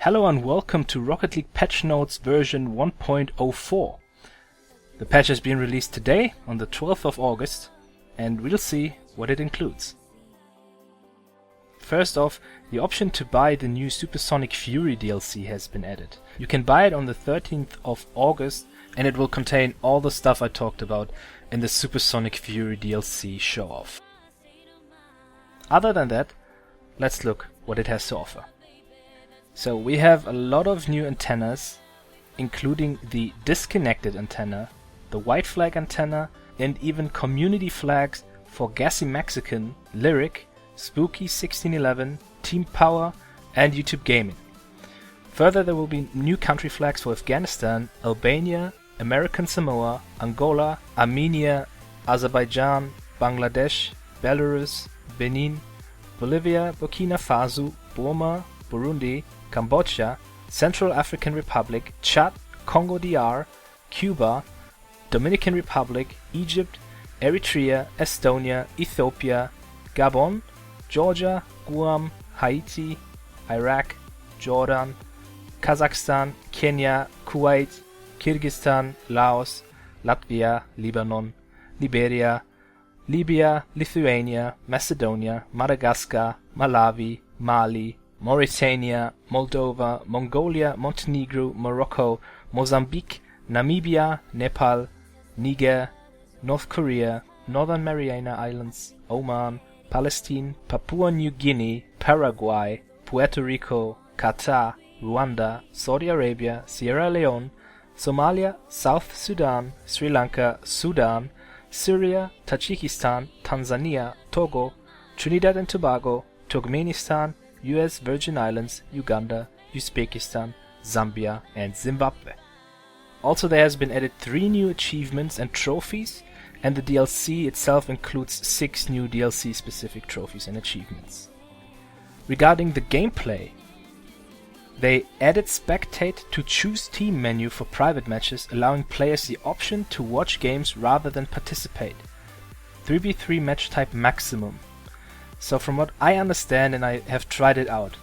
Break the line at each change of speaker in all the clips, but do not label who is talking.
Hello and welcome to Rocket League patch notes version 1.04. The patch has been released today on the 12th of August and we'll see what it includes. First off, the option to buy the new Supersonic Fury DLC has been added. You can buy it on the 13th of August and it will contain all the stuff I talked about in the Supersonic Fury DLC show-off. Other than that, let's look what it has to offer. So we have a lot of new antennas, including the disconnected antenna, the white flag antenna, and even community flags for Gassy Mexican, Lyric, Spooky 1611, Team Power, and YouTube Gaming. Further, there will be new country flags for Afghanistan, Albania, American Samoa, Angola, Armenia, Azerbaijan, Bangladesh, Belarus, Benin, Bolivia, Burkina Faso, Burma, Burundi, Cambodia, Central African Republic, Chad, Congo DR, Cuba, Dominican Republic, Egypt, Eritrea, Estonia, Ethiopia, Gabon, Georgia, Guam, Haiti, Iraq, Jordan, Kazakhstan, Kenya, Kuwait, Kyrgyzstan, Laos, Latvia, Lebanon, Liberia, Libya, Lithuania, Macedonia, Madagascar, Malawi, Mali, Mauritania, Moldova, Mongolia, Montenegro, Morocco, Mozambique, Namibia, Nepal, Niger, North Korea, Northern Mariana Islands, Oman, Palestine, Papua New Guinea, Paraguay, Puerto Rico, Qatar, Rwanda, Saudi Arabia, Sierra Leone, Somalia, South Sudan, Sri Lanka, Sudan, Syria, Tajikistan, Tanzania, Togo, Trinidad and Tobago, Turkmenistan, US Virgin Islands, Uganda, Uzbekistan, Zambia and Zimbabwe. Also there has been added 3 new achievements and trophies, and the DLC itself includes 6 new DLC specific trophies and achievements. Regarding the gameplay, they added Spectate to choose team menu for private matches, allowing players the option to watch games rather than participate. 3v3 match type maximum. So from what I understand, and I have tried it out,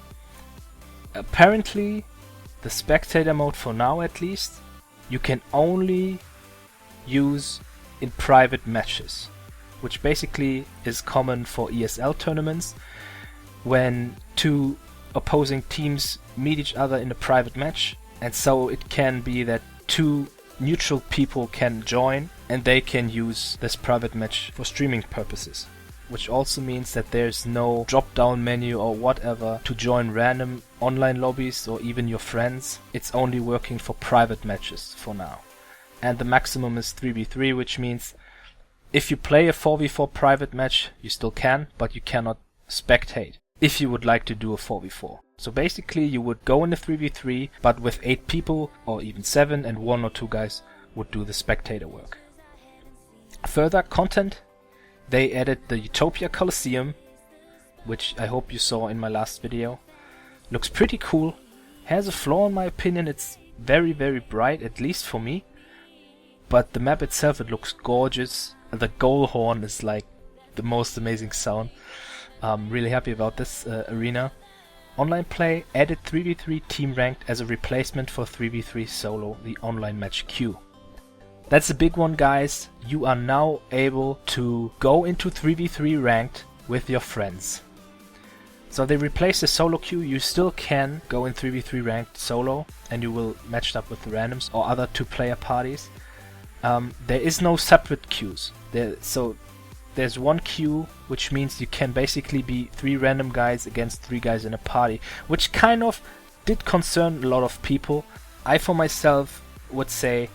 apparently the Spectator mode, for now at least, you can only use in private matches, which basically is common for ESL tournaments when 2 opposing teams meet each other in a private match, and so it can be that 2 neutral people can join and they can use this private match for streaming purposes. Which also means that there's no drop-down menu or whatever to join random online lobbies or even your friends. It's only working for private matches for now. And the maximum is 3v3, which means if you play a 4v4 private match, you still can, but you cannot spectate if you would like to do a 4v4. So basically you would go in a 3v3, but with 8 people or even 7, and 1 or 2 guys would do the spectator work. Further content, they added the Utopia Coliseum, which I hope you saw in my last video. Looks pretty cool. Has a flaw in my opinion, it's very bright, at least for me. But the map itself, it looks gorgeous. The goal horn is like the most amazing sound. I'm really happy about this arena. Online play added 3v3 team ranked as a replacement for 3v3 solo, the online match queue. That's a big one, guys. You are now able to go into 3v3 ranked with your friends. So they replaced the solo queue. You still can go in 3v3 ranked solo and you will match up with the randoms or other 2-player parties. There is no separate queues. So there's one queue, which means you can basically be 3 random guys against 3 guys in a party, which kind of did concern a lot of people. I for myself would say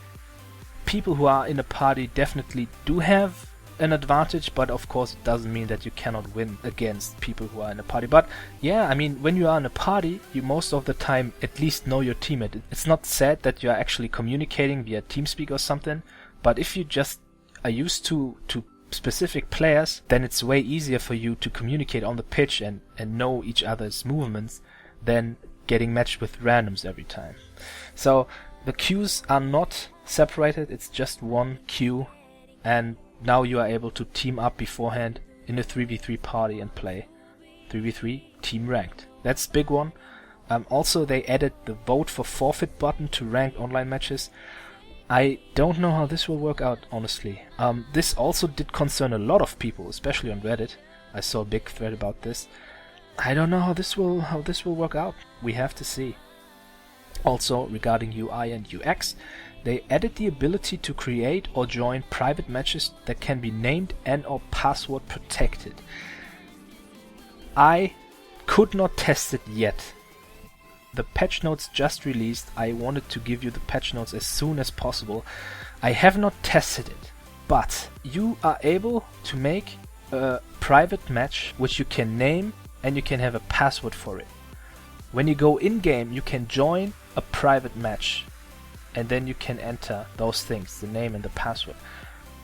people who are in a party definitely do have an advantage, but of course it doesn't mean that you cannot win against people who are in a party. But yeah, I mean, when you are in a party, you most of the time at least know your teammate. It's not said that you are actually communicating via TeamSpeak or something, but if you just are used to specific players, then it's way easier for you to communicate on the pitch and know each other's movements than getting matched with randoms every time. So the queues are not separated, it's just one queue, and now you are able to team up beforehand in a 3v3 party and play 3v3 team ranked. That's a big one. Also, they added the vote for forfeit button to ranked online matches. I don't know how this will work out, honestly. This also did concern a lot of people, especially on Reddit. I saw a big thread about this. I don't know how this will work out. We have to see. Also, regarding UI and UX, they added the ability to create or join private matches that can be named and/or password protected. I could not test it yet. The patch notes just released. I wanted to give you the patch notes as soon as possible. I have not tested it, but you are able to make a private match which you can name and you can have a password for it. When you go in-game, you can join a private match and then you can enter those things, the name and the password.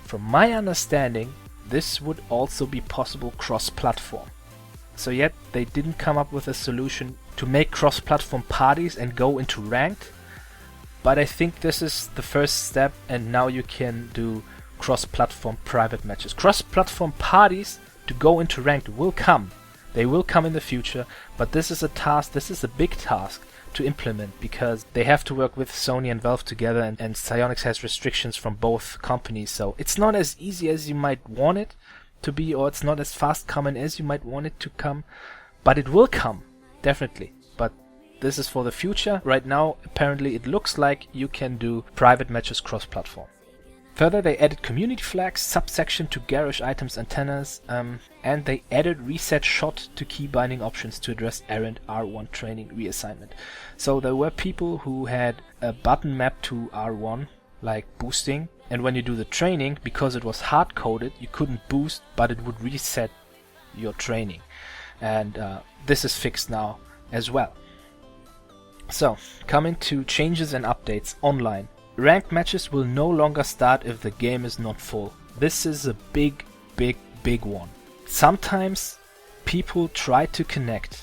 From my understanding, this would also be possible cross-platform. So yet they didn't come up with a solution to make cross-platform parties and go into ranked, but I think this is the first step, and now you can do cross-platform private matches. Cross-platform parties to go into ranked will come. They will come in the future, but this is a task, this is a big task to implement, because they have to work with Sony and Valve together, and Psyonix has restrictions from both companies, so it's not as easy as you might want it to be, or it's not as fast coming as you might want it to come, but it will come, definitely. But this is for the future. Right now, apparently it looks like you can do private matches cross-platform. Further, they added community flags, subsection to garage items antennas, and they added reset shot to key binding options to address errant R1 training reassignment. So there were people who had a button mapped to R1, like boosting, and when you do the training, because it was hard-coded, you couldn't boost, but it would reset your training. And this is fixed now as well. So, coming to changes and updates online. Ranked matches will no longer start if the game is not full. This is a big one. Sometimes people try to connect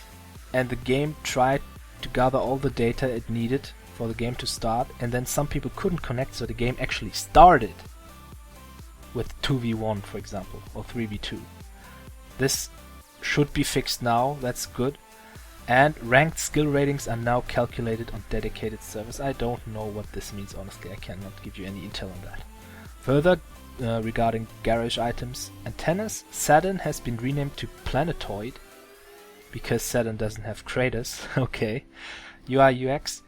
and the game tried to gather all the data it needed for the game to start, and then some people couldn't connect, so the game actually started with 2v1, for example, or 3v2. This should be fixed now, that's good. And ranked skill ratings are now calculated on dedicated servers. I don't know what this means, honestly. I cannot give you any intel on that. Further, regarding garage items, antennas, Saturn has been renamed to Planetoid because Saturn doesn't have craters. Okay. UIUX,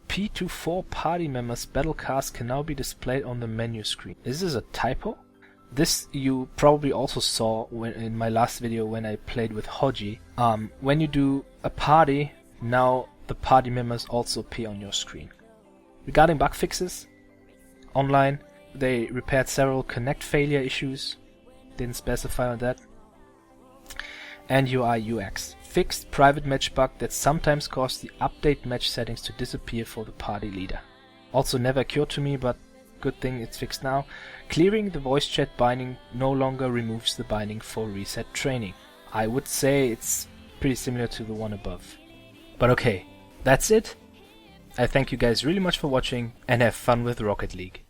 P24 party members' battle cards can now be displayed on the menu screen. Is this a typo? This you probably also saw in my last video when I played with Hoji. When you do a party, now the party members also appear on your screen. Regarding bug fixes, online, they repaired several connect failure issues, didn't specify on that. And UIUX, fixed private match bug that sometimes caused the update match settings to disappear for the party leader. Also never occurred to me, but good thing it's fixed now. Clearing the voice chat binding no longer removes the binding for reset training. I would say it's pretty similar to the one above. But okay, that's it. I thank you guys really much for watching and have fun with Rocket League.